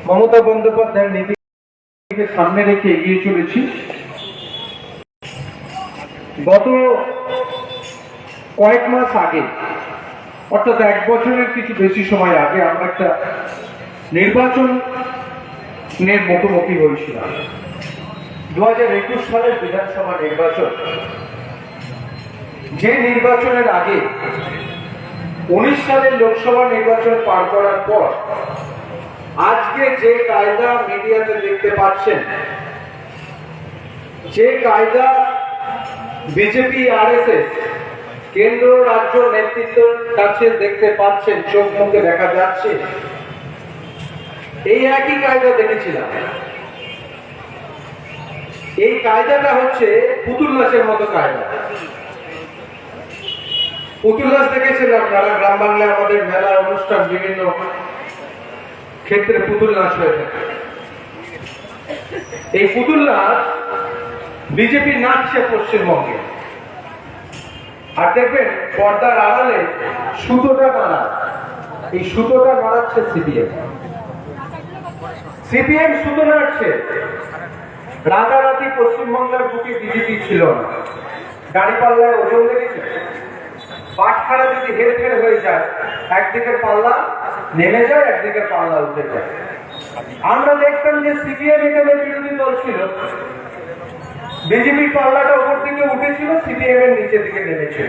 মমতা বন্দ্যোপাধ্যায়ের নীতিকে সামনে রেখে এগিয়ে চলেছি। গত কয়েক মাস আগে, অর্থাৎ 1 বছরের কিছু বেশি সময় আগে, আমরা একটা নির্বাচনের মুখোমুখি হয়েছিলাম। 2021 সালের বিধানসভা নির্বাচন, যে নির্বাচনের আগে 19 সালের লোকসভা নির্বাচন পার করার পর আজকে যে কায়দা মিডিয়াতে দেখতে পাচ্ছেন, যে কায়দা বিজেপি আরএসএস কেন্দ্র রাজ্য নেতৃত্বের কাছে দেখতে পাচ্ছেন, চোখ মুখে দেখা যাচ্ছে, এই একই কায়দা দেখেছিলাম। এই কায়দাটা হচ্ছে পুতুল নাচের মতো কায়দা। পুতুল নাচ দেখেছিলাম যারা গ্রাম বাংলায় আমাদের মেলা অনুষ্ঠান বিভিন্ন ক্ষেত্রে পুতুল নাচ হয়ে থাকে। এই পুতুল নাচ বিজেপি নাচছে পশ্চিমবঙ্গে। আর দেখবেন পর্দার আড়ালে সুতোটা নাড়া, এই সুতোটা নাড়াচ্ছে সিপিএম সুতো নাড়ছে। রাতারাতি পশ্চিমবঙ্গের বুকে বিজেপি ছিল না। গাড়ি পাল্লায় ওজন লেগেছে, পাটখারা যদি হেরফের হয়ে যায়, একদিকের পাল্লা নেমে যায়, একদিকের পাল্লা উঠে যায়। আমরা দেখতাম যে সিপিএম এখানে বিরোধী দল ছিল, বিজেপির পাল্লাটা উপর দিকে উঠেছিল, সিপিএম এর নিচের দিকে নেমেছিল।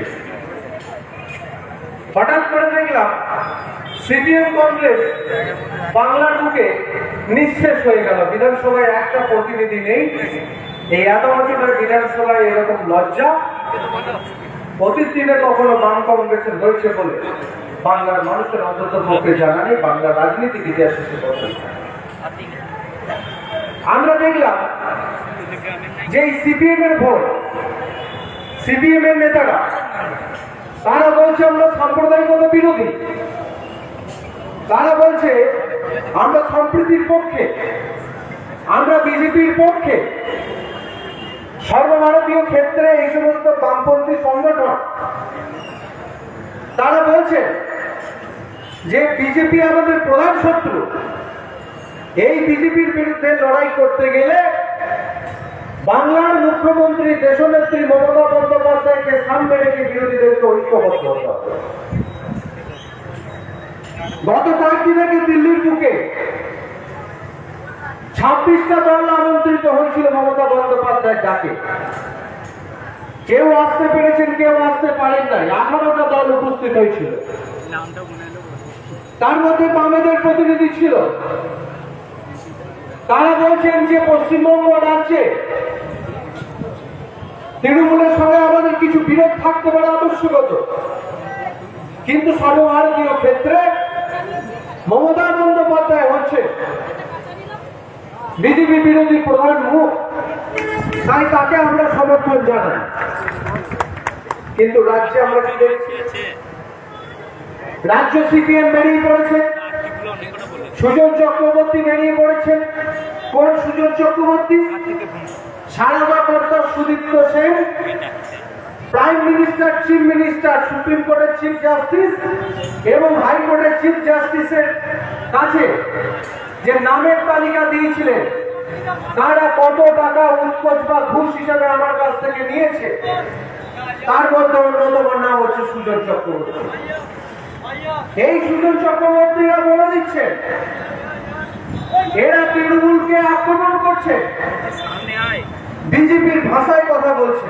হঠাৎ করে দেখলাম সিপিএম কংগ্রেস বাংলার বুকে নিঃশেষ হয়ে গেল। বিধানসভায় একটা প্রতিনিধি নেই। এই এত বছরের বিধানসভায় এরকম লজ্জা অতীত দিনে কখনো বাম কংগ্রেসের হয়েছে বলে বাংলার মানুষের অন্তত পক্ষে জানা নেই, বাংলার রাজনীতিক ইতিহাসে। আমরা দেখলাম যে সিপিএম এর ভোট, সিপিএম এর নেতারা তারা বলছে আমরা সাম্প্রদায়িকতা বিরোধী, তারা বলছে আমরা সম্প্রীতির পক্ষে, আমরা বিজেপির পক্ষে। সর্বভারতীয় ক্ষেত্রে এই সমস্ত বামপন্থী সংগঠন তারা বলছে যে বিজেপি আমাদের প্রধান শত্রু। এই বিজেপির বিরুদ্ধে লড়াই করতে গেলে বাংলার মুখ্যমন্ত্রী দেশনেত্রী মমতা বন্দ্যোপাধ্যায়কে সামনে রেখে বিরোধীদেরকে ঐক্যবদ্ধ হতে হবে। গত কয়েকদিন আগে দিল্লির বুকে 26টা দল আমন্ত্রিত হয়েছিল মমতা বন্দ্যোপাধ্যায়ের ডাকে। কেউ আসতে পেরেছেন, কেউ আসতে পারেন নাই। 18টা দল উপস্থিত হয়েছিল। তার মধ্যে বামেদের প্রতিনিধি ছিল। তারা বলছেন যে পশ্চিমবঙ্গ রাজ্যে তৃণমূলের সঙ্গে আমাদের কিছু বিরোধ থাকতে পারে আদর্শগত, কিন্তু সর্বভারতীয় ক্ষেত্রে মমতা বন্দ্যোপাধ্যায় হচ্ছে বিজেপি বিরোধী প্রধান মুখ, তাই তাকে আমরা সমর্থন জানাই। কিন্তু রাজ্যে আমরা কি দেখছি? রাজ্য সিপিএম বেরিয়ে পড়েছে, সুজন চক্রবর্তী বেরিয়ে পড়েছে। কোন সুজন চক্রবর্তী? সারদা কর্তা Sudipta Sen, prime minister, chief minister, supreme কোর্টের চিফ জাস্টিস এবং হাইকোর্টের চিফ জাস্টিসের কাছে যে নামের তালিকা দিয়েছিলেন, তারা কত টাকা উৎকোচ বা ঘুষ হিসাবে আমার কাছ থেকে নিয়েছে, তার মধ্যে অন্যতম নাম হচ্ছে সুজন চক্রবর্তী। এই সুজন চক্রবর্তীরা বলে দিচ্ছে এরা তৃণমূলকে আক্রমণ করছে, বিজেপির ভাষায় কথা বলছে।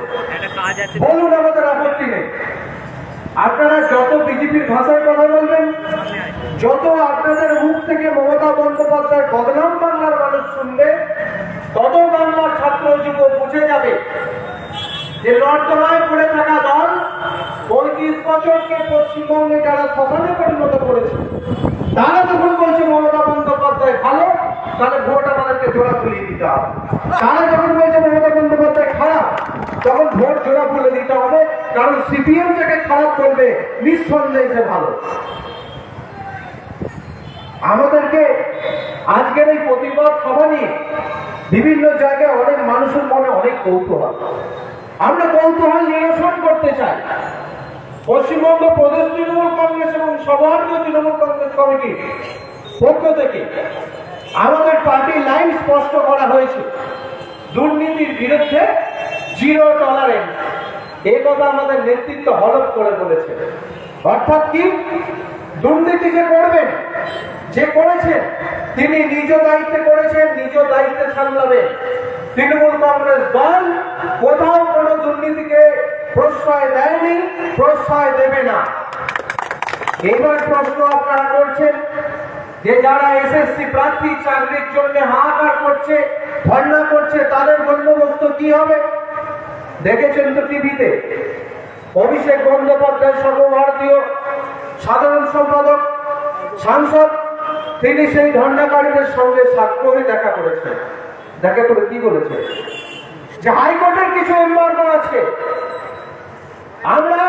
বলুন, আমাদের আপত্তি নেই। আপনারা যত বিজেপির ভাষায় কথা বলবেন, যত আপনাদের মুখ থেকে মমতা বন্দ্যোপাধ্যায়ের বদনাম বাংলার মানুষ শুনবে, তত বাংলার ছাত্র যুব বুঝে যাবে যে নর্দমায় পড়ে থাকা দল 35 বছরকে পশ্চিমবঙ্গে যারা শ্মশানে পরিণত করেছে, তারা যখন বলছে মমতা বন্দ্যোপাধ্যায় ভালো, তাহলে ভোট আমাদেরকে জোড়া ফুলিয়ে দিতে হবে। তারা যখন বলছে মমতা বন্দ্যোপাধ্যায় খারাপ, তখন ভোট জোড়া ফুলে দিতে হবে, কারণ সিপিএম যাকে খারাপ করবে নিঃসন্দেহে সে ভালো। আমাদেরকে আজকের এই প্রতিবাদ সভা নিয়ে বিভিন্ন জায়গায় অনেক মানুষের মনে অনেক কৌতূহল। আমরা কৌতূহল নিরসন করতে চাই। পশ্চিমবঙ্গ প্রদেশ তৃণমূল কংগ্রেস এবং সর্বভারতীয় তৃণমূল কংগ্রেস কমিটির পক্ষ থেকে আমাদের পার্টির লাইন স্পষ্ট করা হয়েছে, দুর্নীতির বিরুদ্ধে জিরো টলারেন্স। এই কথা আমাদের নেতৃত্ব হলফ করে বলেছে। অর্থাৎ কি, দুর্নীতি যে করবেন, যে করেছেন তিনি নিজ দায়িত্বে করেছেন, নিজ দায়িত্বে সামলাবেন। তৃণমূল কংগ্রেস দল কোথাও কোনো দুর্নীতিকে প্রশ্রয় দেয়নি, প্রশ্রয় দেবে না। এবার প্রশ্ন আপনারা করছেন যে যারা এসএসসি প্রার্থী চাকরির জন্য হাহাকার করছে, ধর্ণা করছে, তাদের বন্দোবস্ত কি হবে? দেখেছেন তো টিভিতে, অভিষেক বন্দ্যোপাধ্যায় সর্বভারতীয় সাধারণ সম্পাদক, সাংসদ, তিনি সেই ধর্ণাকারীদের সঙ্গে সাক্ষরে দেখা করেছেন। দেখা করে কি বলেছেন? যে হাইকোর্টের কিছু এমবার্গো আছে, আমরা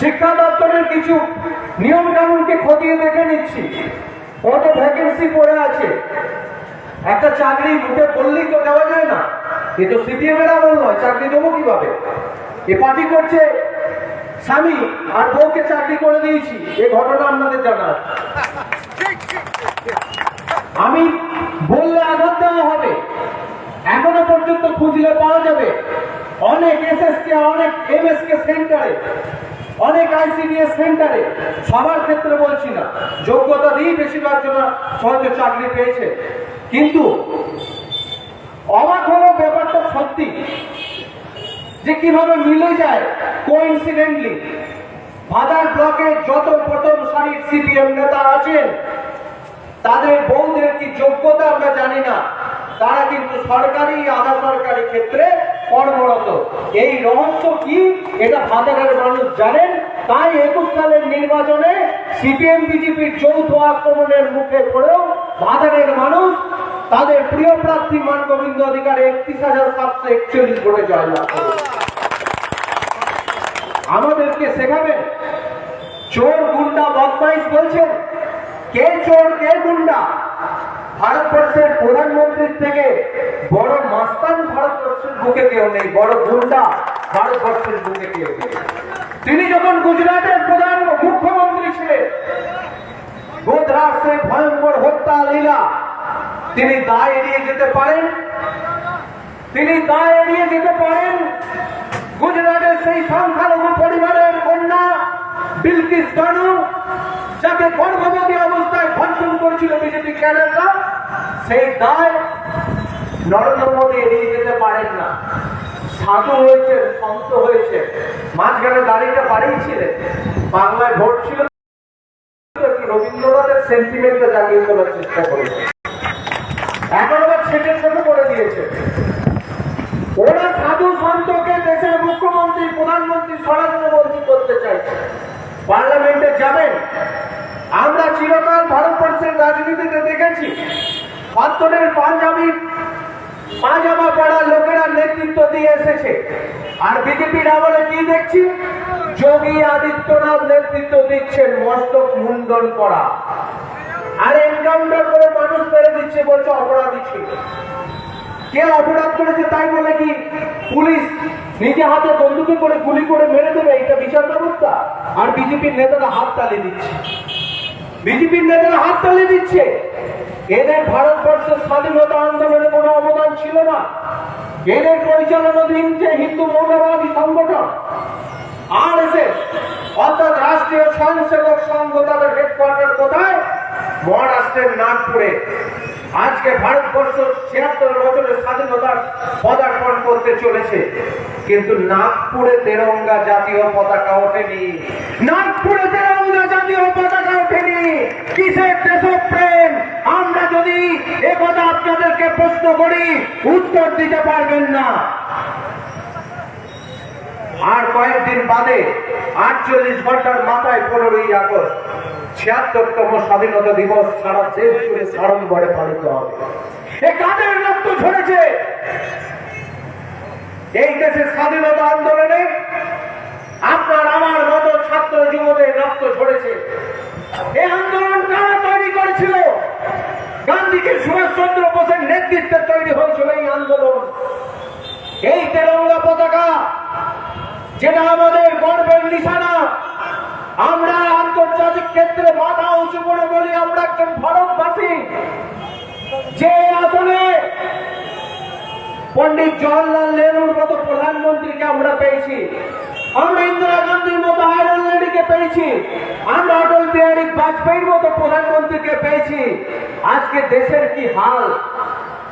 শিক্ষা দপ্তরের কিছু নিয়ম কানুনকে খতিয়ে দেখে নিচ্ছি, কত ভ্যাকেন্সি পড়ে আছে। একটা চাকরি মুখে বললেই তো দেওয়া যায় না, এ তো সিপিএম এর আমল নয়, চাকরি দেবো কিভাবে? এ পার্টি করছে স্বামী আর বউকে চাকরি করে দিয়েছি, এই ঘটনা আপনাদের জানা। আমি বললে আঘাত দেওয়া হবে, এখনো পর্যন্ত খুঁজলে পাওয়া যাবে অনেক এসএসকে, অনেক এমএসকে সেন্টারে, অনেক আইসিডিএস সেন্টারে, সবার ক্ষেত্রে বলছি না, যোগ্যতা দিয়েই বেশিরভাগ জন হয়তো চাকরি পেয়েছে। কিন্তু অবাক হলো ব্যাপারটা সত্যি যে কিভাবে মিলে যায় কোইন্সিডেন্টলি। ভাদার ব্লকে যত প্রথম সারির সিপিএম নেতা আছেন, তাদের বউদের কি যোগ্যতা আমরা জানি না, তারা কিন্তু সরকারি আধা সরকারি ক্ষেত্রে কর্মরত। এই রহস্য কি, এটা ভাদারের মানুষ জানেন। তাই 21 সালের নির্বাচনে সিপিএম বিজেপির যৌথ আক্রমণের মুখে পড়েও ভাদারের মানুষ তাদের প্রিয় প্রার্থী মানগোবিন্দ অধিকার 31,741 ভোটে জয়লাভ করে। আমাদেরকে শেখাবেন চোর গুন্ডা বদমাইশ বলছেন? কে চোর কে গুন্ডা? ভারতবর্ষের প্রধানমন্ত্রীর থেকে বড় মাস্তান ভারতবর্ষের বুকে কেউ নেই, বড় গুন্ডা ভারতবর্ষের বুকে কেউ নেই। তিনি যখন গুজরাটের প্রধান মুখ্যমন্ত্রী ছিলেন, গোধরার সেই ভয়ঙ্কর হত্যা লীলা, তিনি দায় এড়িয়ে যেতে পারেন? তিনি দায় এড়িয়ে যেতে পারেন? গুজরাটের সেই সংখ্যালঘু পরিবারের কন্যা বিলকিস বানু, যাকে গর্ভবতী অবস্থায় ধর্ষণ করেছিল বিজেপি ক্যাডাররা, সেই দায় নরেন্দ্র মোদী এড়িয়ে যেতে পারেন না। সাধু হয়েছে, সন্ত হয়েছে, মাঝখানে দাড়িটা বাড়িয়েছিলেন, বাংলায় ভোট ছিল, রবীন্দ্রনাথের সেন্টিমেন্টটা জাগিয়ে তোলার চেষ্টা করেছে, এখন আবার ছেটে ছোট করে দিয়েছে। ওরা সাধু সন্তকে দেশের মুখ্যমন্ত্রী প্রধানমন্ত্রী স্বরাষ্ট্রমন্ত্রী করতে চাইছে। পার্লামেন্টে যাবেন, আমরা চিরকাল ভারতবর্ষের রাজনীতিতে দেখেছি পাত্তনের পাঞ্জাবি পাজামা পড়া লোকেরা নেতৃত্ব দিয়ে এসেছে, আর বিজেপির আমলে কি দেখছি? যোগী আদিত্যনাথ নেতৃত্ব দিচ্ছেন, মস্তক মুন্ডন করা, আর এনকাউন্টার করে মানুষ মেরে দিচ্ছে, বলছে অপরাধী ছিল। কে অপরাধ করেছে তাই বলে কি পুলিশ নিজে হাতে বন্দুকে করে গুলি করে মেরে দেবে? এটা বিচার ব্যবস্থা? আর বিজেপির নেতারা হাত তালি দিচ্ছে, বিজেপির নেতারা হাত তালি দিচ্ছে। এদের ভারতবর্ষের স্বাধীনতা আন্দোলনে কোনো অবদান ছিল না। এদের পরিচালনাধীন যে হিন্দু মৌলবাদী সংগঠন আরএসএস, অর্থাৎ রাষ্ট্রীয় স্বয়ংসেবক সংঘ, তাদের হেডকোয়ার্টার কোথায়? মহারাষ্ট্রের নাগপুরে। আজকে ভারতবর্ষ ৭৬ বছরের স্বাধীনতার পদার্পণ করতে চলেছে, কিন্তু নাগপুরে তেরঙ্গা জাতীয় পতাকা ওঠেনি। নাগপুরে তেরঙ্গা জাতীয় পতাকা ওঠেনি। কিসের দেশপ্রেম? আমরা যদি একথা আপনাদেরকে প্রশ্ন করি, উত্তর দিতে পারবেন না। আর কয়েকদিন বাদে ৪৮ ঘন্টার মাথায় ১৫ই আগস্ট ৭৬তম স্বাধীনতা দিবস সারা দেশ জুড়ে সাড়ম্বরে পালিত হবে। এ কাদের রক্ত ঝরেছে? এই দেশের স্বাধীনতা আন্দোলনে আপনার আমার মতো ছাত্র যুবদের রক্ত ঝরেছে। এই আন্দোলন কারা তৈরি করেছিল? গান্ধীকে সুভাষচন্দ্র বোসের নেতৃত্বে তৈরি হয়েছিল এই আন্দোলন। এই তেরঙ্গা পতাকা, যেটা আমাদের গর্বের নিশানা, আমরা আন্তর্জাতিক ক্ষেত্রে মাথা উঁচু করে বলি আমরা একজন ভারতবাসী। যে আসনে পণ্ডিত জওয়াহরলাল নেহরুর মতো প্রধানমন্ত্রীকে আমরা পেয়েছি, আমরা ইন্দিরা গান্ধীর মতো আয়রন লেডিকে পেয়েছি, আমরা অটল বিহারী বাজপেয়ীর মতো প্রধানমন্ত্রীকে পেয়েছি, আজকে দেশের কি হাল?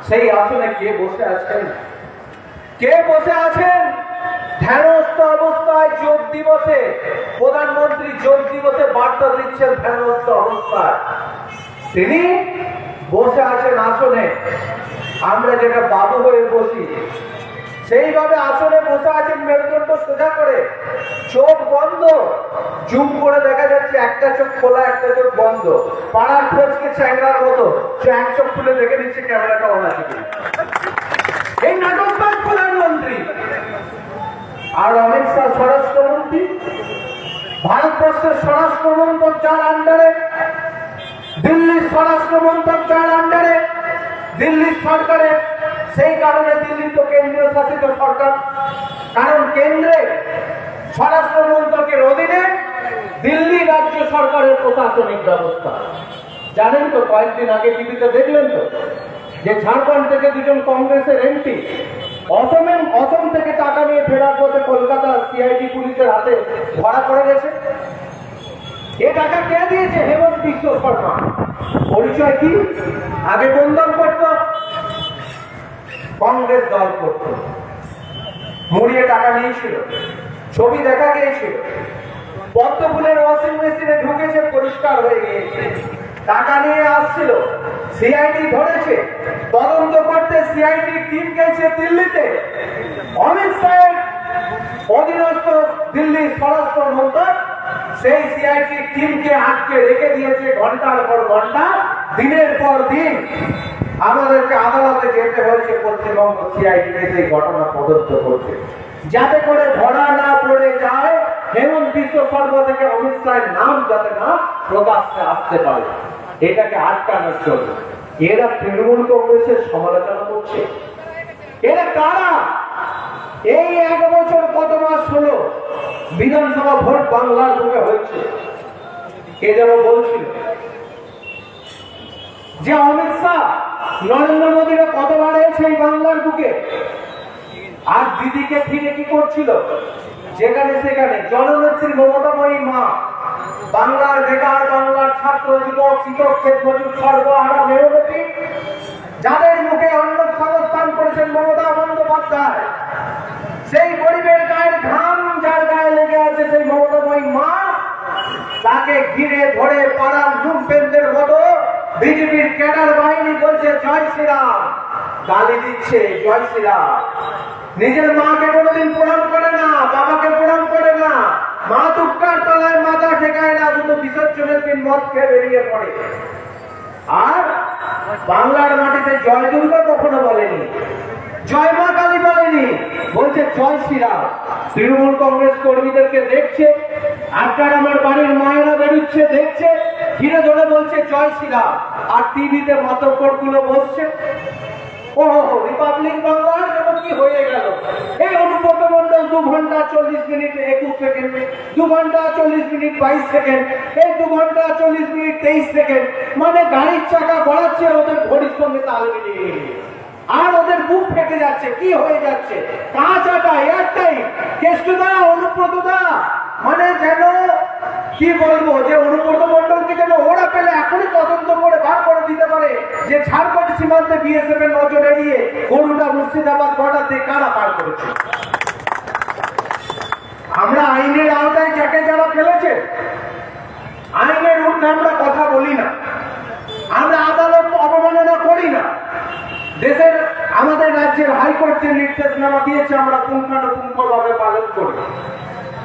সেই আসনে কে বসে আছেন? কে বসে আছেন? ধ্যানস্থ অবস্থায় যোগ দিবসে প্রধানমন্ত্রী যোগ দিবসে বার্তা দিচ্ছেন ধ্যানস্থ অবস্থায়। তিনি বসে আছেন আসনে, আমরা যেটা বাবু হয়ে বসি সেইভাবে আসনে বসে আছেন, মেরুদণ্ড সোজা করে, চোখ বন্ধ, জুম করে দেখা যাচ্ছে একটা চোখ খোলা একটা চোখ বন্ধ, পাড়ার খোঁজকে চ্যাংড়ার মতো এক চোখ খুলে দেখে নিচ্ছে ক্যামেরাটা অন আছে কিনা। এই নাটকবাজ প্রধানমন্ত্রী আর অমিত শাহ স্বরাষ্ট্রমন্ত্রী, ভারতবর্ষের স্বরাষ্ট্রমন্ত্রক যার আন্ডারে, দিল্লির স্বরাষ্ট্রমন্ত্রক যার আন্ডারে, দিল্লির সরকারের, সেই কারণে দিল্লি তো কেন্দ্রীয় শাসিত সরকার, কারণ কেন্দ্রে স্বরাষ্ট্রমন্ত্রকের অধীনে দিল্লি রাজ্য সরকারের প্রশাসনিক ব্যবস্থা। জানেন তো, কয়েকদিন আগে টিভিতে দেখলেন তো যে ঝাড়খণ্ড থেকে দুজন কংগ্রেসের এমপি অসম থেকে টাকা নিয়ে ফেরার পথে কলকাতা সিআইডি পুলিশের হাতে ধরা পড়ে গেছে। এ টাকা কে দিয়েছে? হেমন্ত বিশ্ব শর্মা। পরিচয় কি? আগে কোন দল করত? কংগ্রেস দল করত। মুড়িয়ে টাকা নিয়েছিল, ছবি দেখা গিয়েছিল, পদ্ম ফুলের ওয়াশিং মেশিনে ঢুকেছে, পরিষ্কার হয়ে গিয়েছে। টাকা নিয়ে আসছিল, সিআইডি ধরেছে, তদন্ত করতে সিআইডি টিম গেছে দিল্লিতে। অমিত শাহের অধীনস্থ দিল্লির স্বরাষ্ট্র মন্ত্রক সেই সিআইডি টিমকে আটকে রেখে দিয়েছে ঘন্টার পর ঘন্টা, দিনের পর দিন। আমাদেরকে আদালতে যেতে হয়েছে পশ্চিমবঙ্গ সিআইডিকে সেই ঘটনা তদন্ত করতে, যাতে করে ধরা না পড়ে যায় হেমন্ত বিশ্ব শর্মা থেকে অমিত শাহের নাম যাতে না প্রকাশ্যে আসতে পারে, এটাকে আটকানোর জন্য। এরা তৃণমূল কংগ্রেসের সমালোচনা করছে। এরা কারা? এই 1 বছর কত মাস হলো বিধানসভা ভোট বাংলার বুকে হচ্ছে। কে যেন বলছিল যে অমিত শাহ নরেন্দ্র মোদীরা কতবার এসে এই বাংলার বুকে, আর দিদিকে ফিরে কি করছিল? যেখানে সেখানে জননেত্রী মমতাময়ী মা, বাংলার বেকার, বাংলার ছাত্র যুবক কৃষক ক্ষেত মজুর সর্বহারা মেহনতি, যাদের মুখে অন্ন সংস্থান করেছেন মমতা বন্দ্যোপাধ্যায়, সেই গরিবের গায়ের ঘাম যার গায়ে লেগে আছে সেই মমতাময়ী মা, তাকে ঘিরে ধরে পাড়ার লুম্পেনদের মতো বিজেপির ক্যাডার বাহিনী বলছে জয় শ্রীরাম, গালি দিচ্ছে জয় শ্রীরাম। নিজের মাকে কোনোদিন প্রণাম করে না, বাবাকে প্রণাম করে না, মা দুঃখার তলায় মাথা ঠেকায় না, শুধু বিসর্জনের দিন মদ খেয়ে বেরিয়ে পড়ে। আর বাংলার মাটিতে জয় দুর্গা কখনো বলেনি, জয় মা কালী বলেনি, বলছে জয় শ্রীরাম। তৃণমূল কংগ্রেস কর্মীদেরকে দেখছে, আপনার আমার বাড়ির মায়েরা বেরোচ্ছে দেখছে, ঘিরে ধরে বলছে জয় শ্রীরাম। আর টিভিতে মাতব্বর গুলো বসছে, ও রিপাবলিক বাংলার জন্য কি হয়ে গেল? এই অনুব্রত মন্ডল 2 ঘন্টা 40 মিনিট 21 সেকেন্ড, 2 ঘন্টা 40 মিনিট 22 সেকেন্ড, এই 2 ঘন্টা 40 মিনিট 23 সেকেন্ড, মানে গাড়ির চাকা গড়াচ্ছে ওদের ঘড়ির সঙ্গে তাল মিলিয়ে, আর ওদের বুক ফেটে যাচ্ছে। কি হয়ে যাচ্ছে? কাঁচাটা এয়ারটাইম কেষ্টদা, অনুব্রতদা, মানে যেন কি বলবো, যে অনুব্রত মন্ডলকে যেন ওরা পেলে এখনই তদন্ত করে বার করে দিতে পারে যে ঝাড়খণ্ড সীমান্তে বিএসএফ এর নজর এড়িয়ে গরুটা মুর্শিদাবাদ বর্ডার দিয়ে কারা পার করেছে। আমরা আইনের আওতায় যাকে যারা ফেলেছে, আইনের ঊর্ধ্বে আমরা কথা বলি না, আমরা আদালত অবমাননা করি না। দেশের আমাদের রাজ্যের হাইকোর্ট যে নির্দেশনামা দিয়েছে আমরা পুঙ্খানুপুঙ্খভাবে পালন করি,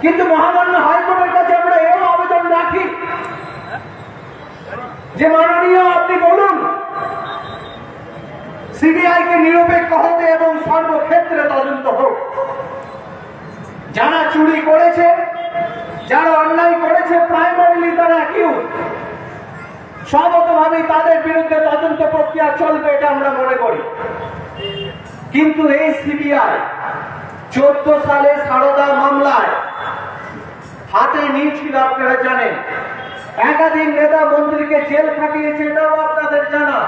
কিন্তু মহামান্য হাইকোর্টের কাছে আমরা এও আবেদন রাখি যে মাননীয় আপনি বলুন সিবিআই কে নিরপেক্ষ হতে এবং সর্বক্ষেত্রে তদন্ত হোক। যারা চুরি করেছে, যারা অন্যায় করেছে, প্রাইমারিলি তারা অ্যাকিউজ, সর্বতভাবে তাদের বিরুদ্ধে তদন্ত প্রক্রিয়া চলবে, এটা আমরা মনে করি। কিন্তু এই সিবিআই 14 সালে সারদা মামলায় হাতে নিয়েছিল, আপনারা জানেন, একাধিক নেতা মন্ত্রীকে জেল খাটিয়েছে, এটাও আপনাদের জানা।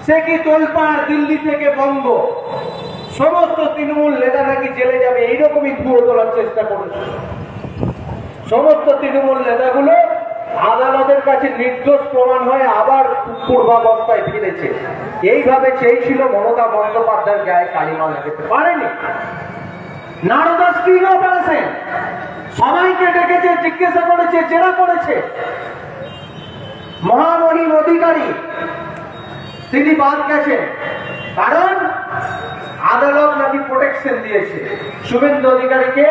সে কি তোলপাড় দিল্লি থেকে বঙ্গ, সমস্ত তৃণমূল নেতা নাকি জেলে যাবে, এইরকমই ধুয়ো তোলার চেষ্টা করেছে। সমস্ত তৃণমূল নেতাগুলো আদালতের কাছে নির্দোষ প্রমাণ হয়ে আবার পূর্বাবস্থায় ফিরেছে। এইভাবে চেয়েছিল মমতা বন্দ্যোপাধ্যায়ের গায়ে কালিমা লাগাতে পারেনি। নারদা স্টিল অপারেশন সবাইকে ডেকেছে, জিজ্ঞাসা করেছে, জেরা করেছে। মহামহিম অধিকারী তিনি বাদ গেছেন, কারণ আদালত নাকি প্রোটেকশন দিয়েছে, শুভেন্দু অধিকারীকে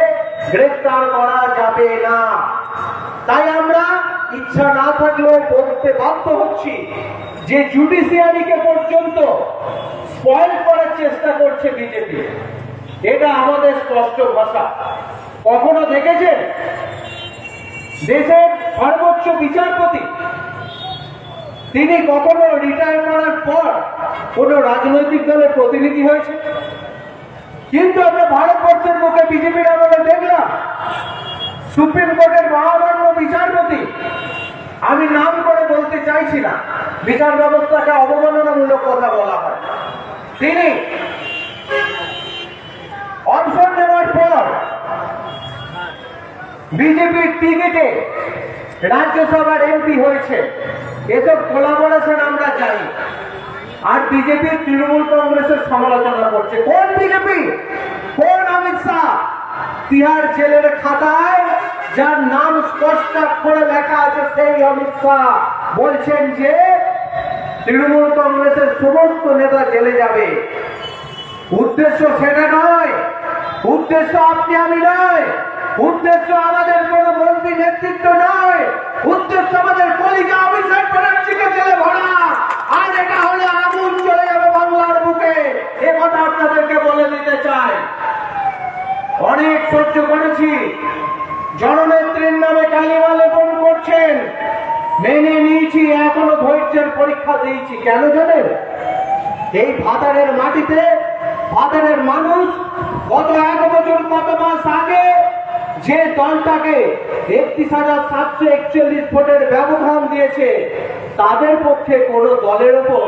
গ্রেফতার করা যাবে না। তাই আমরা ইচ্ছা না থাকলেও বলতে বাধ্য হচ্ছি যে জুডিশিয়ারিকে পর্যন্ত স্পয়েল করার চেষ্টা করছে বিজেপি। এটা আমাদের স্পষ্ট ভাষা। কখনো দেখেছেন দেশের সর্বোচ্চ বিচারপতি তিনি কখনো রিটায়ার করার পর কোন রাজনৈতিক দলের প্রতিনিধি হয়েছে? কিন্তু আমরা ভারতবর্ষের মুখে বিজেপির আমলে দেখলাম সুপ্রিম কোর্টের মহামান্য বিচারপতি, আমি নাম করে বলতে চাইছি না, বিচার ব্যবস্থাকে অবমাননামূলক কথা বলা হয়, তিনি অবসর নেওয়ার পর বিজেপির টিকিটে রাজ্যসভার এমপি হয়েছে। এসব কোলাবোরেশন আমরা জানি। আর বিজেপি তৃণমূল কংগ্রেসের সমালোচনা করছে। কোন বিজেপি? কোন অমিত শাহ? তিহার জেলের খাতায় যার নাম স্পষ্ট করে লেখা আছে সেই অমিত শাহ বলছেন যে তৃণমূল কংগ্রেসের সমস্ত নেতা জেলে যাবে। উদ্দেশ্য সেটা নয়, উদ্দেশ্য আপনি আমি নয়, উদ্দেশ্য আমাদের কোন মন্ত্রী নেতৃত্ব নয়, উদ্দেশ্য আমাদের কলিকা অভিষেক ব্যানার্জিকে জেলে ভরা। আর এটা হলে আগুন চলে যাবে বাংলার বুকে, এ কথা আপনাদেরকে বলে দিতে চাই। অনেক সহ্য করেছি, জননেত্রীর নামে কালিমা লেপন করছেন, মেনে নিয়েছি, এখনো ধৈর্যের পরীক্ষা দিয়েছি। কেন জানেন? এই ভাতারের মাটিতে ভাতারের মানুষ গত 1 বছর কত মাস আগে যে দলটাকে 31,741 ভোটের ব্যবধান দিয়েছে, তাদের পক্ষে কোন দলের উপর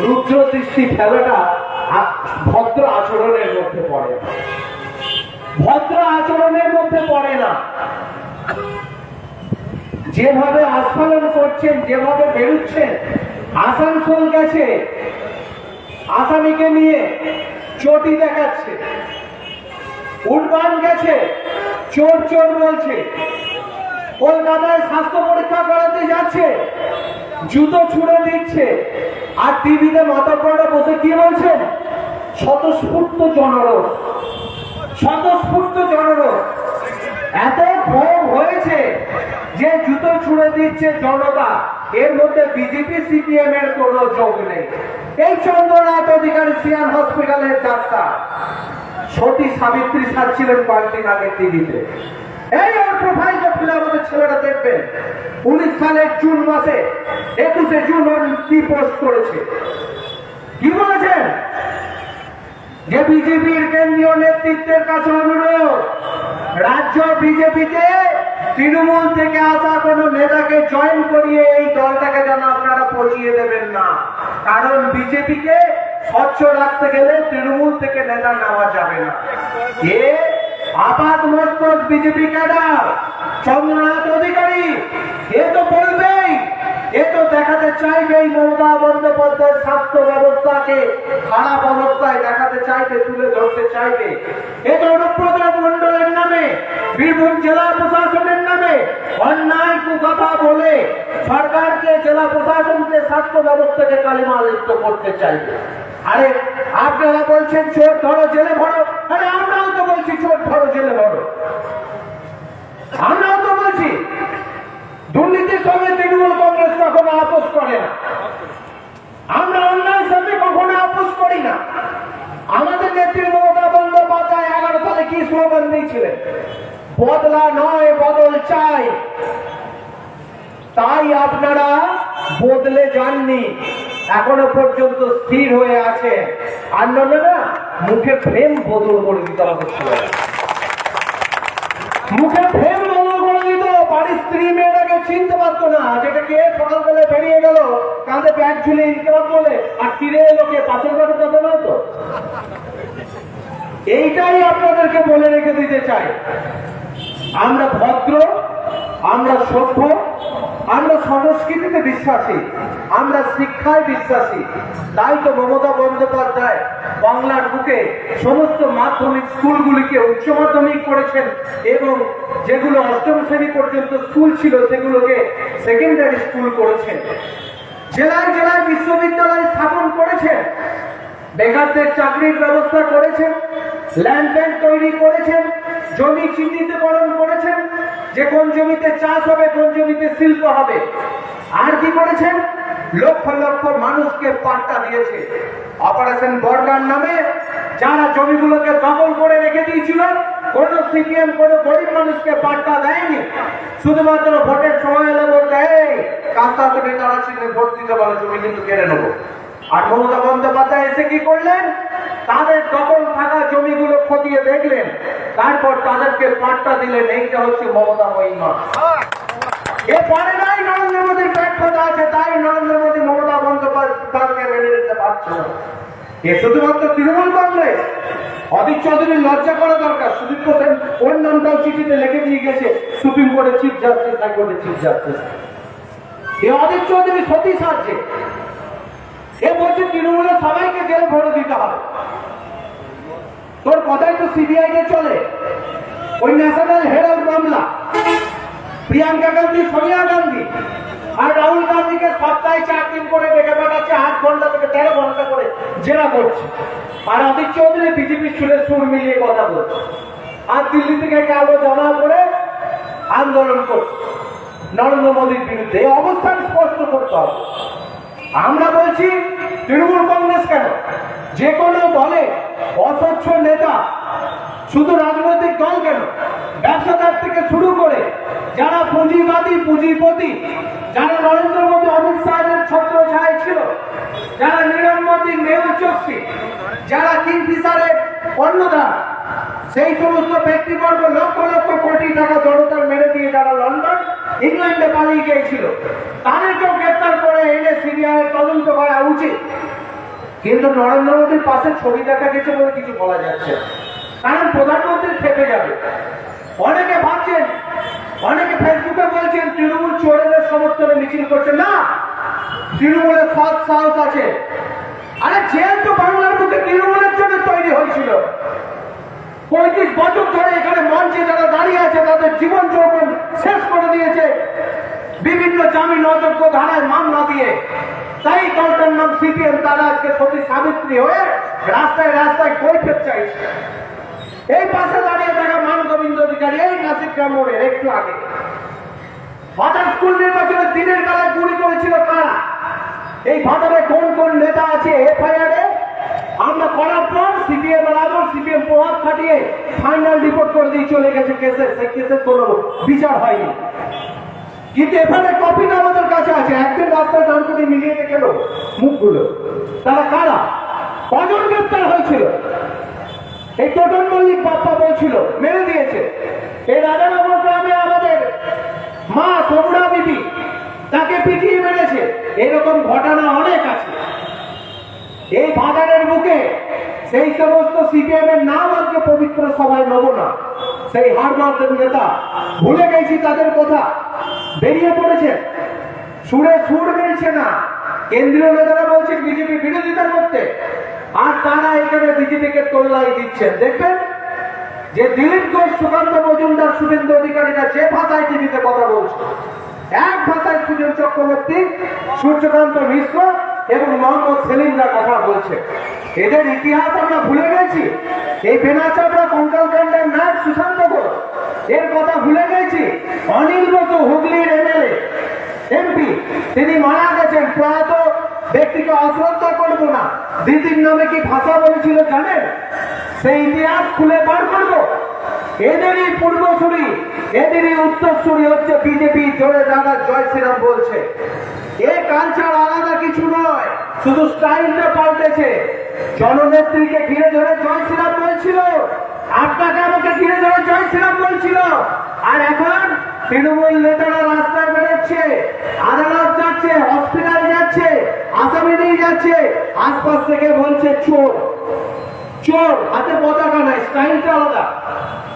রুদ্র দৃষ্টি ফেলাটা ভদ্র আচরণের মধ্যে পড়ে না, ভদ্র আচরণের মধ্যে পড়ে না। যেভাবে আস্ফালন করছেন, যেভাবে বেরুচ্ছেন, আসানসোল গেছে আসামিকে নিয়ে চটি দেখাচ্ছে, উডবান গেছে চোর চোর বলছে, কলকাতায় স্বাস্থ্য পরীক্ষা করাতে যাচ্ছে জুতো ছুঁড়ে দিচ্ছে, আর টিভিতে মাথাপড়া বসে কি বলছেন? স্বতঃস্ফূর্ত জনরোষ, স্বতঃস্ফূর্ত জনরোষ। এত ক্ষোভ হয়েছে যে জুতো ছুঁড়ে দিচ্ছে জনতা, এর মধ্যে বিজেপি সিপিএম এর কোন যোগ নেই। এই চন্দ্রনাথ অধিকারী সিয়ান হসপিটালের ডাক্তার সতী সাবিত্রী সাজছিলেন কয়েকদিন আগে টিভিতে। এই ওর প্রোফাইলটা খুলে আমাদের ছেলেটা দেখবেন, 19 সালের জুন মাসে 21শে জুন ওর কি পোস্ট করেছে, কি বলেছেন? যে বিজেপির কেন্দ্রীয় নেতৃত্বের কাছে অনুরোধ, রাজ্য বিজেপিতে তৃণমূল থেকে আসা কোন নেতাকে জয়েন করিয়ে এই দলটাকে যেন আপনারা পচিয়ে দেবেন না, কারণ বিজেপিকে স্বচ্ছ রাখতে গেলে তৃণমূল থেকে নেতা নেওয়া যাবে না। এ আপাত মস্তক বিজেপি ক্যাডার চন্দ্রনাথ অধিকারী, এ তো বলবেই, এ তো দেখাতে চাইবেই মমতা বন্দ্যোপাধ্যায়ের স্বাস্থ্য ব্যবস্থাকে খারাপ অবস্থায় দেখাতে চাইবে, তুলে ধরতে চাইবে। এ তো অনুব্রত মন্ডলের নামে, বীরভূম জেলা প্রশাসনের নামে অন্যায় কথা বলে সরকারকে, জেলা প্রশাসনকে, স্বাস্থ্য ব্যবস্থাকে কালিমা লিপ্ত করতে চাইবে। আরে আপনারা বলছেন চোর ধরো জেলে ভরো, আরে আমরাও তো বলছি চোর ধরো জেলে ভরো, আমরাও তো বলছি। দুর্নীতির সঙ্গে তৃণমূল কংগ্রেস কখনো আপোষ করে না, আমরা অন্যায়ের সঙ্গে কখনো আপোষ করি না। আমাদের নেত্রী মমতা বন্দ্যোপাধ্যায় 11 সালে কি স্লোগান দিয়েছিলেন? বদলা নয় বদল চাই। তাই আপনারা বদলে যাননি, এখনো পর্যন্ত স্থির হয়ে আছে। আর না মুখে ফ্রেম বদল করে দিতে হবে, মুখে ফ্রেম বদল করে দিত। বাড়ির স্ত্রী মেয়েটাকে চিনতে পারতো না, যেটাকে সকালবেলা বেরিয়ে গেল কাঁধে ব্যাগ ঝুলে ইনকলাব বলে, আর তীরে ফিরে এলো কে? পাশের বাড়ির কথা নয় তো? এইটাই আপনাদেরকে বলে রেখে দিতে চাই, আমরা ভদ্র, আমরা সভ্য, আমরা সংস্কৃতিতে বিশ্বাসী, আমরা শিক্ষায় বিশ্বাসী। তাই তো মমতা বন্দ্যোপাধ্যায় বাংলার বুকে সমস্ত মাধ্যমিক স্কুলগুলিকে উচ্চ মাধ্যমিক করেছেন এবং যেগুলো অষ্টম শ্রেণী পর্যন্ত স্কুল ছিল সেগুলোকে সেকেন্ডারি স্কুল করেছেন। জেলায় জেলায় বিশ্ববিদ্যালয় স্থাপন করেছেন, বেকারদের চাকরির ব্যবস্থা করেছেন, ল্যান্ড ব্যাংক তৈরি করেছেন, জমি চিহ্নিতকরণ করেছেন যে কোন জমিতে চাষ হবে, কোন জমিতে শিল্প হবে। আর কি করেছেন? লক্ষ লক্ষ মানুষকে পাট্টা দিয়েছে। অপারেশন বর্গার নামে যারা জমিগুলোকে দখল করে রেখে দিয়েছিল, কোন সিপিএম কোন গরিব মানুষকে পাট্টা দেয়নি। শুধুমাত্র ভোটের সময় এলে বলতে, এই কাস্তা থেকে তারা ছিল ভোট দিতে পারে, জমি কিন্তু কেড়ে নেবো। আর মমতা বন্দ্যোপাধ্যায় এসে কি করলেন? তাদের দখল থাকা জমিগুলো খতিয়ে দেখলেন, তারপর তাদেরকে পাট্টা দিলেন। এইটা হচ্ছে মমতা মহিমা। এ পারে নাই, নরেন্দ্র মোদীর ব্যর্থতা আছে, তাই নরেন্দ্র মোদী মমতা বন্দ্যোপাধ্যায়কে মেনে নিতে পারছে না। এ শুধুমাত্র তৃণমূল কংগ্রেস। অধীর চৌধুরীর লজ্জা করা দরকার। সুদীপ্ত সেন ওর নামটাও চিঠিতে লিখে দিয়ে গেছে সুপ্রিম কোর্টের চিফ জাস্টিস, হাইকোর্টের চিফ জাস্টিস। এ অধীর চৌধুরী সতী সাজছে। এ বলছে তৃণমূলের সবাইকে জেলে ভরে দিতে হবে। তোর কথাই তো সিবিআই কে চলে। ওই ন্যাশনাল হেরাল্ড মামলা, প্রিয়াঙ্কা গান্ধী, সোনিয়া গান্ধী আর রাহুল গান্ধীকে সপ্তাহে 4 দিন করে ডেকে পাঠাচ্ছে, 8 ঘন্টা থেকে 13 ঘন্টা করে জেরা করছে। আর অধীর চৌধুরী বিজেপির সুরে সুর মিলিয়ে কথা বলছে। আর দিল্লি থেকে কালো জমা করে আন্দোলন করছে নরেন্দ্র মোদীর বিরুদ্ধে। এই অবস্থান স্পষ্ট করতে হবে। আমরা বলছি তৃণমূল কংগ্রেস কেন, যে কোনো দলে অস্বচ্ছ নেতা, শুধু রাজনৈতিক দল কেন, ব্যবসাদার থেকে শুরু করে যারা পুঁজিবাদী পুঁজিপতি, যারা নরেন্দ্র মোদী অমিত শাহের ছত্র ছায় ছিল, যারা নীরব মোদী মেহুল চোকসি, যারা কিংফিশারের কর্ণধার, সেই সমস্ত ব্যক্তিবর্গ লক্ষ লক্ষ কোটি টাকা জনতার মেরে দিয়ে যারা লন্ডন ইংল্যান্ডে পালিয়ে গিয়েছিল, তাদেরকেও গ্রেপ্তার করে এনে সিবিআই তদন্ত করা উচিত। কিন্তু নরেন্দ্র মোদীর পাশে ছবি দেখা গেছে বলে কিছু বলা যাচ্ছে, কারণ প্রধানমন্ত্রী খেপে যাবে। অনেকে ভাবছেন, অনেকে ফেসবুকে বলছেন তৃণমূল চোরেদের সমর্থনে মিছিল করছে। না, তৃণমূলের সৎ সাহস আছে। আরে জেল তো বাংলার বুকে তৃণমূলের জন্য তৈরি হয়েছিল। 35 বছর ধরে এখানে মঞ্চে যারা দাঁড়িয়ে আছে তাদের জীবন যৌবন শেষ করে দিয়েছে বিভিন্ন জামিন অযোগ্য ধারায় মামলা দিয়ে। তাই দলটার নাম সিপিএম। তারা আজকে সতী সাবিত্রী হয়ে রাস্তায় রাস্তায় কৈফিয়ত চাইছে। এই পাশে দাঁড়িয়ে থাকা মান গোবিন্দ অধিকারী, এই নাসিক মোড়ের একটু আগে ভাতার স্কুল নির্বাচনে দিনের বেলায় গুলি করেছিল কারা? এই ভাতারে কোন কোন নেতা আছে এফআইআর এ আমরা করার পর সিপিএম রাজল, সিপিএম প্রভাব খাটিয়ে ফাইনাল রিপোর্ট করে দিয়ে চলে গেছে কেসের। সেই কেসের কোনো বিচার হয়নি, কিন্তু এখানে কপিটা আমাদের কাছে আছে। একদিন রাস্তায় দান করে মিলিয়ে গেল মুখগুলো। তারা কারা? কজন গ্রেপ্তার হয়েছিল? এই টোটন মল্লিক বাপ্পা বলছিল মেরে দিয়েছে। এই রাজানগর গ্রামে আমাদের মা সবুরা বিবি, তাকে পিটিয়ে মেরেছে। এরকম ঘটনা অনেক আছে এই বাজারের বুকে। সেই সমস্ত সিপিএম এর নাম আজকে পবিত্র সভায় নেব না। সেই হারমার্দের নেতা, ভুলে গেছি তাদের কথা, বেরিয়ে পড়েছে। সুরে সুর মিলছে না। কেন্দ্রীয় নেতারা বলছে বিজেপি বিরোধিতা করতে, আর তারা এখানে বিজেপিকে তোল্লাই দিচ্ছেন। দেখবেন যে দিলীপ ঘোষ, সুকান্ত মজুমদার, শুভেন্দু অধিকারীরা যে ভাষায় টিভিতে কথা বলছে, এক ভাষায় সুজন চক্রবর্তী, সূর্যকান্ত মিশ্র এবং মোহাম্মদ সেলিমরা কথা বলছে। এদের ইতিহাস আমরা ভুলে গেছি। এই বেনাচাপড়া কঙ্কাল কাণ্ডের নায়ক সুশান্ত ঘোষ, এর কথা ভুলে গেছি। অনিল বসু, হুগলির এমএলএ এমপি, তিনি মারা গেছেন। প্রয়াত ব্যক্তিকে অশ্রদ্ধা করবো না। দিদির নামে কি ভাষা বলেছিল জানেন? সেই ইতিহাস খুলে বার করবো। এদেরই পূর্বসূরি, এদেরই উত্তরসূরি হচ্ছে বিজেপি। জোরে দাদা জয় শ্রীরাম বলছে। এ কালচার আলাদা কিছু নয়, শুধু স্টাইলটা পাল্টেছে। জননেত্রীকে ঘিরে ধরে জয় শ্রীরাম বলছিল, আপনাকে আমাকে ঘিরে ধরে জয় শ্রীরাম বলছিল। আর এখন তৃণমূল নেতারা রাস্তায় বেরোচ্ছে, আদালত যাচ্ছে, হসপিটাল যাচ্ছে, আসামে নিয়ে যাচ্ছে, আশপাশ থেকে বলছে চোর চোর, হাতে পতাকা নাই, স্টাইলটা আলাদা।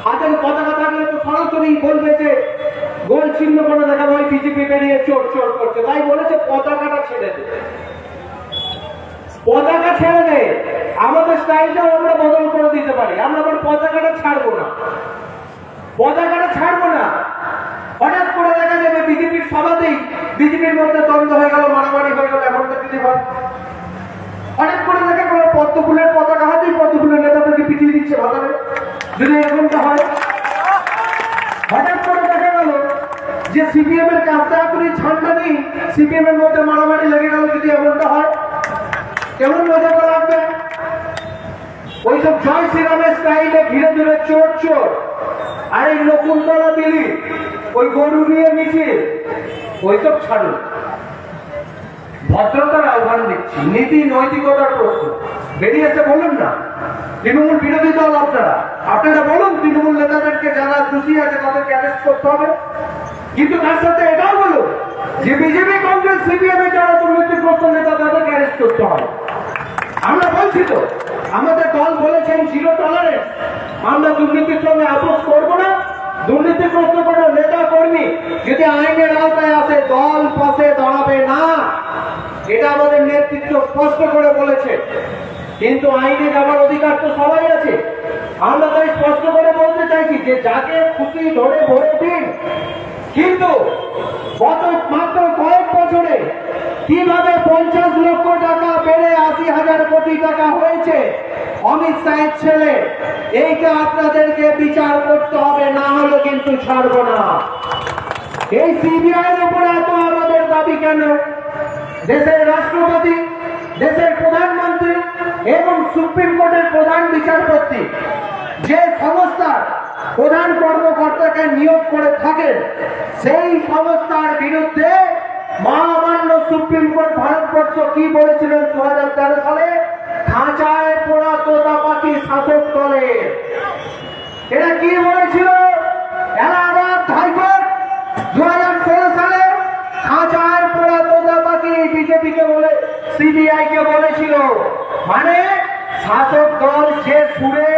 হাতের পতাকা থাকলে তো সরাসরি বলবে যে গোল চিহ্ন করে দেখা হয় বিজেপি বেরিয়ে চোর চোর করছে, তাই বলেছে পতাকাটা ছেড়ে দে, পতাকা ছেড়ে দে। আমাদের স্টাইলটাও আমরা বদল করে দিতে পারি, আমরা আবার পতাকাটা ছাড়বো না, পতাকাটা ছাড়বো না। হঠাৎ করে দেখা যাবে বিজেপির সভাতেই বিজেপির মধ্যে দ্বন্দ্ব হয়ে গেল, মারামারি হয়ে গেল, এমনটা যদি হয়। হঠাৎ করে দেখা গেল পদ্মফুলের পতাকা হাতেই পদ্মফুলের নেতাদেরকে পিটিয়ে দিচ্ছে ভাতারে, যদি এরকমটা হয়। হঠাৎ করে দেখা গেল যে সিপিএম এর কাজটা আপনি ঠান্ডা নেই, সিপিএম এর মধ্যে মারামারি লেগে গেল, যদি এমনটা হয় কেমন মজা লাগবে? ওইসব জয় শ্রীরামের স্টাইলে ধীরে ধীরে চোর চোর, আর এই নকুলতলা দিলি ওই গরু নিয়ে মিছিল, ওইসব ছাড়ুন। ভদ্রতার আহ্বান দিচ্ছি, নীতি নৈতিকতার প্রশ্ন বেরিয়েছে, বলুন না। তৃণমূল বিরোধী দল আপনারা, আপনারা বলুন তৃণমূল নেতাদেরকে যারা দোষী আছে তাদেরকে অ্যারেস্ট করতে হবে, কিন্তু তার সাথে এটাও বলুন যে বিজেপি কংগ্রেস সিপিএম এ যারা দুর্নীতিগ্রস্ত নেতা তাদেরকে অ্যারেস্ট করতে হবে। আমরা বলছি তো, আমাদের দল বলেছেন জিরো টলারেন্স, আমরা দুর্নীতির সঙ্গে আপোষ করবো না। দুর্নীতিগ্রস্ত কোনো নেতা কর্মী যদি আইনের আওতায় আসে দল পাশে দাঁড়াবে না, এটা আমাদের নেতৃত্ব স্পষ্ট করে বলেছে। কিন্তু আইনে যাওয়ার অধিকার তো সবাই আছে, আমরা তাই স্পষ্ট করে বলতে চাইছি যে যাকে খুশি ধরে ভরে দিন, কিন্তু গত মাত্র কয়েক বছরে কিভাবে 50 লক্ষ টাকা বেড়ে 80,000 কোটি টাকা হয়েছে অমিত শাহের ছেলে, এইটা আপনাদেরকে বিচার করতে হবে, না হলে কিন্তু ছাড়বো না। এই সিবিআই এর উপরে এত আমাদের দাবি কেন? দেশের রাষ্ট্রপতি, দেশের প্রধানমন্ত্রী এবং সুপ্রিম কোর্টের প্রধান বিচারপতি যে সংস্থার প্রধান কর্মকর্তাকে নিয়োগ করে থাকেন, সেই সংস্থার বিরুদ্ধে মহামান্য সুপ্রিম কোর্ট ভারতবর্ষ কি বলেছিলেন 2013 সালে? খাঁচায় পোড়া তোতা পাখি শাসক দলে। এরা কি বলেছিল? এলাহাবাদ হাইকোর্ট 2016 সালে খাঁচায় পোড়া তোতা পাখি বিজেপিকে বলে সিবিআই কে বলেছিল, মানে শাসক দল যে সুরে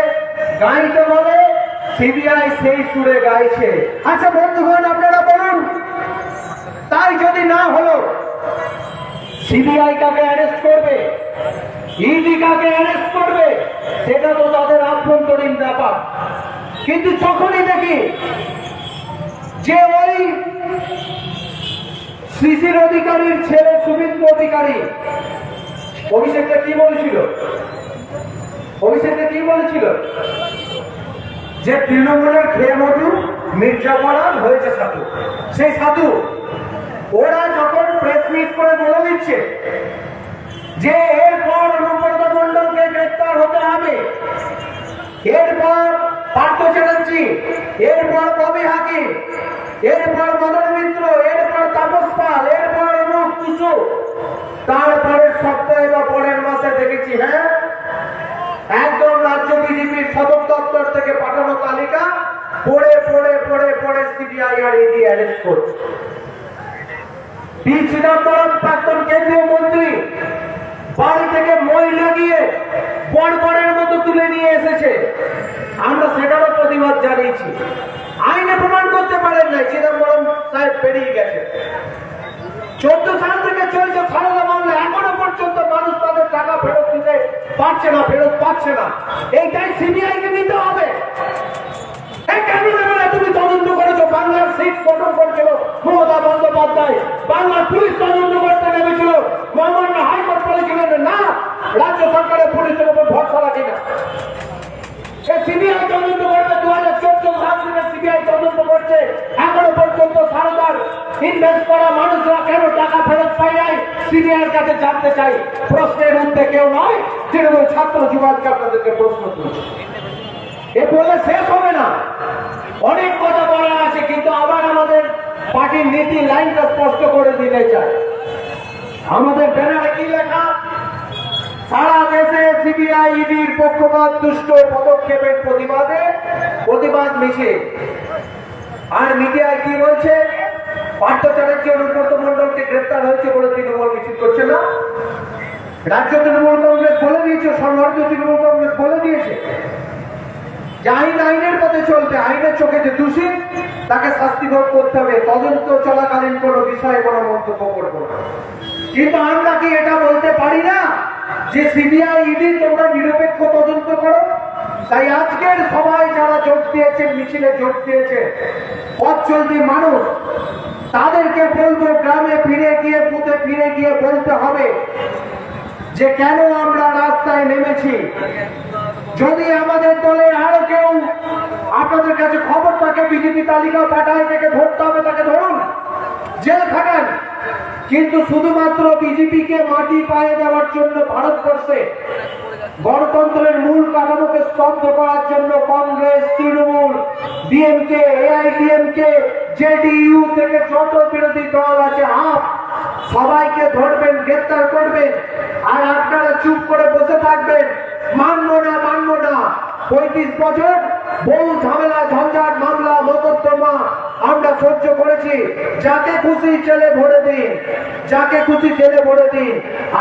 গাইতে বলে সিবিআই সেই সুরে গাইছে। আচ্ছা বন্ধুগণ, আপনারা বলুন, তাই যদি না হলো সিবিআই কাকে অ্যারেস্ট করবে, ইডি কাকে অ্যারেস্ট করবে, সেটা তো তাদের আভ্যন্তরীণ ব্যাপার। কিন্তু যখনই দেখি যে ওই শিশির অধিকারীর ছেলে শুভেন্দু অধিকারী, অভিষেকটা কি বলেছিল? অভিষেকটা কি বলেছিল? যে তৃণমূলের খেয়ে মধু মির্জাফরান হয়েছে সাধু। সেই সাধু ওরা যখন প্রেস মিট করে বলে দিচ্ছে যে এরপর অনুব্রত মণ্ডলকে গ্রেপ্তার হতে হবে, এরপর পার্থ চ্যাটার্জি, এরপর কবি হাকিম, এরপর মদন মিত্র, এরপর তাপস পাল, এরপর অমুক কুসু, তারপরের সপ্তাহে বা পরের মাসে দেখেছি, হ্যাঁ একদম রাজ্য বিজেপির সদর দপ্তর থেকে পাঠানো তালিকা পড়ে পড়ে পড়ে পড়ে সিবিআই আর ইডি অ্যারেস্ট করছে। পি চিদম্বরম প্রাক্তন কেন্দ্রীয় মন্ত্রী বাড়ি থেকে মই লাগিয়ে বড়বড়ের মতো তুলে নিয়ে এসেছে, আমরা সেটারও প্রতিবাদ জানিয়েছি। আইনে প্রমাণ করতে পারেন নাই, চিদম্বরম সাহেব বেরিয়ে গেছে। 14 সাল থেকে চলছে সারদা মামলা, এখনো পর্যন্ত মানুষ তাদের টাকা ফেরত দিতে পারছে না, ফেরত পাচ্ছে না। এইটাই সিবিআই কে নিতে হবে। এই কেন দেবে না? তুমি তদন্ত করেছো, বাংলার সিট গঠন করেছিল মমতা বন্দ্যোপাধ্যায়, বাংলার পুলিশ তদন্ত করতে নেমেছিল, মহামান্য হাইকোর্ট বলেছিলেন না রাজ্য সরকারের পুলিশের উপর ভরসা রাখি না। সে সিবিআই তদন্ত করবে, 2014 সাল থেকে সিবিআই তদন্ত করছে, এখনো পর্যন্ত সারদার ইনভেস্ট করা মানুষরা কেন টাকা ফেরত পায় নাই সিবিআইয়ের কাছে জানতে চাই। প্রশ্নের উত্তরে কেউ নয়, তৃণমূল ছাত্র যুবককে আপনাদেরকে প্রশ্ন তুলছে। এ বলে শেষ হবে না, অনেক কথা বলা আছে, কিন্তু আবার আমাদের পার্টির নীতি লাইনটা স্পষ্ট করে দিতে চাই। আমাদের ব্যানারে কি লেখা? সারা দেশে সিবিআই ইডির পক্ষপাত দুষ্ট পদক্ষেপের প্রতিবাদে প্রতিবাদ মিছিল। আর মিডিয়ায় কি বলছে? পার্থ চ্যাটার্জি অনুব্রত মণ্ডলকে গ্রেপ্তার হয়েছে বলে তৃণমূল মিছিল করছে না। রাজ্য তৃণমূল কংগ্রেস বলে দিয়েছে, সর্বভারত তৃণমূল কংগ্রেস বলে দিয়েছে যে আইন আইনের পথে চলবে, আইনের চোখে যে দোষী তাকে শাস্তি ভোগ করতে হবে, তদন্ত চলাকালীন কোনো বিষয়ে কোনো মন্তব্য করবো না। কিন্তু আমরা কি এটা বলতে পারি না যে সিবিআই ইডি তোমরা নিরপেক্ষ তদন্ত করো? তাই আজকের সবাই যারা যোগ দিয়েছে, মিছিলে যোগ দিয়েছে পথ চলতি মানুষ, তাদেরকে বলবো গ্রামে ফিরে গিয়ে, বুথে ফিরে গিয়ে বলতে হবে যে কেন আমরা রাস্তায় নেমেছি। যদি আমাদের দলের আরো কেউ আপনাদের কাছে খবর থাকে, বিজেপি তালিকা পাঠায়, থেকে ধরতে হবে তাকে ধরুন, জেল খাটান। কিন্তু শুধুমাত্র বিজেপিকে মাটি পায়ে দেওয়ার জন্য ভারতবর্ষে গণতন্ত্রের মূল কাঠামোকে স্তব্ধ করার জন্য কংগ্রেস, তৃণমূল, ডিএমকে, এআইডিএমকে, জেডিইউ থেকে যত বিরোধী দল আছে সবাইকে ধরবেন, গ্রেপ্তার করবেন, আর আপনারা চুপ করে বসে থাকবেন। মানবো না, মানবো না। 35 বছর বহু ঝামেলা, ঝঞ্ঝাট, মামলা, মোকদ্দমা আমরা সহ্য করেছি। যাকে খুশি জেলে ভরে দিন, যাকে খুশি জেলে ভরে দিন।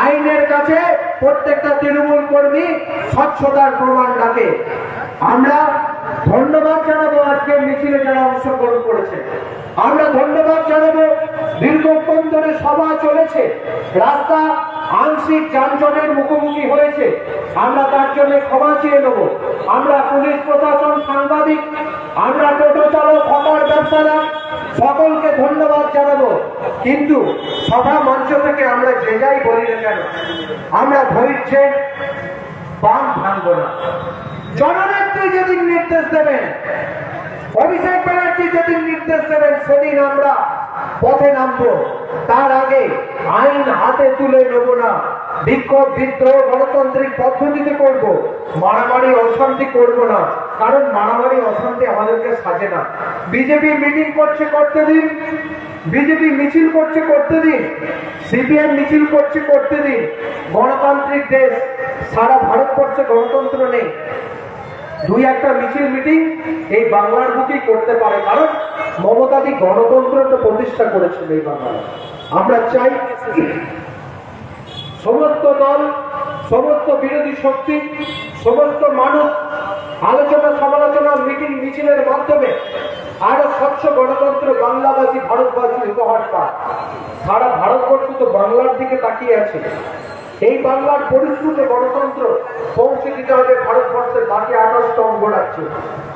আইনের কাছে প্রত্যেকটা তৃণমূল কর্মী স্বচ্ছতার প্রমাণ রাখে। আমরা ধন্যবাদ জানাবো আজকের মিছিলে যারা অংশগ্রহণ করেছে। আমরা ধন্যবাদ জানাবো, দীর্ঘক্ষণ ধরে সভা চলেছে, রাস্তা আংশিক যানজটের মুখোমুখি হয়েছে, আমরা তার জন্য ক্ষমা চেয়ে নেব। আমরা পুলিশ প্রশাসন, সাংবাদিক, আমরা টোটো চালক, হকার, ব্যবসায়ীরা সকলকে ধন্যবাদ জানাবো। কিন্তু সভা মঞ্চ থেকে আমরা যে যাই বলি না কেন, আমরা ধৈর্যের বাঁধ ভাঙবো না। জননেত্রী যেদিন নির্দেশ দেবেন, অভিষেক ব্যানার্জি যেদিন নির্দেশ দেবেন, সেদিন আমরা পথে নামবো। তার আগে আইন হাতে তুলে নেব না। বিক্ষোভ, বিদ্রোহ গণতান্ত্রিক পদ্ধতিতে করব, মারামারি অশান্তি করব না। কারণ মারামারি অশান্তি আমাদেরকে সাজে না। বিজেপি মিটিং করছে, করতে দিন। বিজেপি মিছিল করছে, করতে দিন। সিপিএম মিছিল করছে, করতে দিন। গণতান্ত্রিক দেশ, সারা ভারতবর্ষে গণতন্ত্র নেই। দুই একটা মিছিল মিটিং এই বাংলার বুকেই করতে পারে, কারণ মমতাদি গণতন্ত্রটা প্রতিষ্ঠা করেছিল এই বাংলায়। আমরা চাই সমস্ত দল, সমস্ত বিরোধী শক্তি, সমস্ত মানুষ আলোচনা, সমালোচনা, মিটিং, মিছিলের মাধ্যমে আরো স্বচ্ছ গণতন্ত্র বাংলাবাসী, ভারতবাসী উপহার পায়। সারা ভারতবর্ষ তো বাংলার দিকে তাকিয়ে আছে। এই বাংলার পরিশ্রুতে গণতন্ত্র পৌঁছে দিতে হবে ভারতবর্ষের বাকি 28টা অঙ্গরাজ্যে।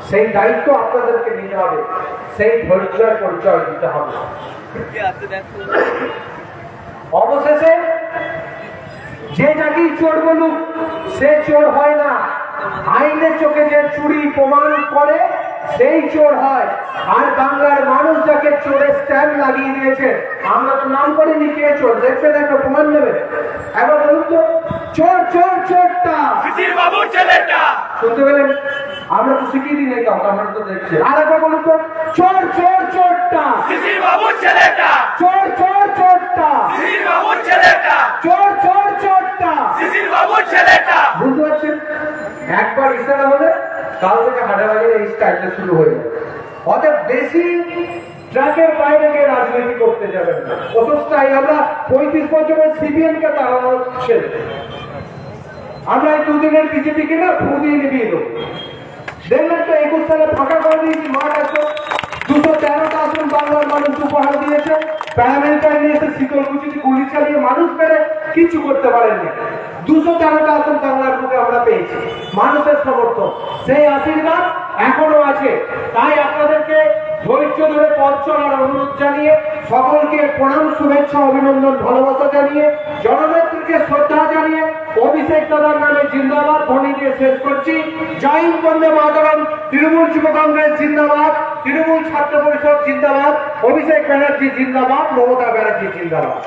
সেই দায়িত্ব আপনাদেরকে নিতে হবে, সেই ধৈর্যের পরিচয় দিতে হবে। অবশেষে যে যাকেই চোর বলুক, সে চোর হয় না। আইনের চোখে যে চুরি প্রমাণ করে সেই চোর হয়। আর বাংলার মানুষ যাকে চোরের স্ট্যাম্প লাগিয়ে দিয়েছে, আমরা তো নাম করিনি কে চোর, দেখবেন একটা প্রমাণ নেবে। এবার বলুন তো, চোর চোর চোরটা বাবুর ছেলেটা, শুনতে পেলেন? আমরা তো শিখিয়ে দিই নাই কাউকে, আমরা তো দেখছি। আর একবার বলুন তো, চোর চোর চোরটা বাবুর ছেলেটা, চোর চোর চোরটা বাবুর ছেলেটা, চোর চোর চোরটা বাবুর ছেলেটা। বুঝতে পারছেন? একবার ইশারা হলে কাল থেকে হাটাবাগের এই স্টাইলটা শুরু হয়ে যাবে। অতএব বেশি ট্র্যাকের বাইরে গিয়ে রাজনীতি করতে যাবেন না। অথচ আমরা 35 বছরের সিপিএম কে তাড়ানো হচ্ছে। আমরা এই দুদিনের বিজেপিকে না ফুদিয়ে নিবিয়ে দেবো। দেখলেন তো 21 সালে ফাঁকা করে দিয়েছি মাঠ। আছে 213টা আসন বাংলার মানুষ উপহার দিয়েছে। প্যারামিলিটারি নিয়ে এসে শীতলকুচিতে গুলি চালিয়ে মানুষ মেরে কিছু করতে পারেননি। 213টা আসন বাংলার বুকে আমরা পেয়েছি, মানুষের সমর্থন, সেই আশীর্বাদ এখনো আছে। তাই আপনাদেরকে ধৈর্য ধরে পথ চলার অনুরোধ জানিয়ে, সকলকে প্রণাম, শুভেচ্ছা, অভিনন্দন, ভালোবাসা জানিয়ে, জননেত্রীকে শ্রদ্ধা জানিয়ে, অভিষেক দাদার নামে জিন্দাবাদ ধ্বনি দিয়ে শেষ করছি। জয় হিন্দ, বন্দে মাতরম। তৃণমূল যুব কংগ্রেস জিন্দাবাদ, তৃণমূল ছাত্র পরিষদ জিন্দাবাদ, অভিষেক ব্যানার্জি জিন্দাবাদ, মমতা ব্যানার্জি জিন্দাবাদ।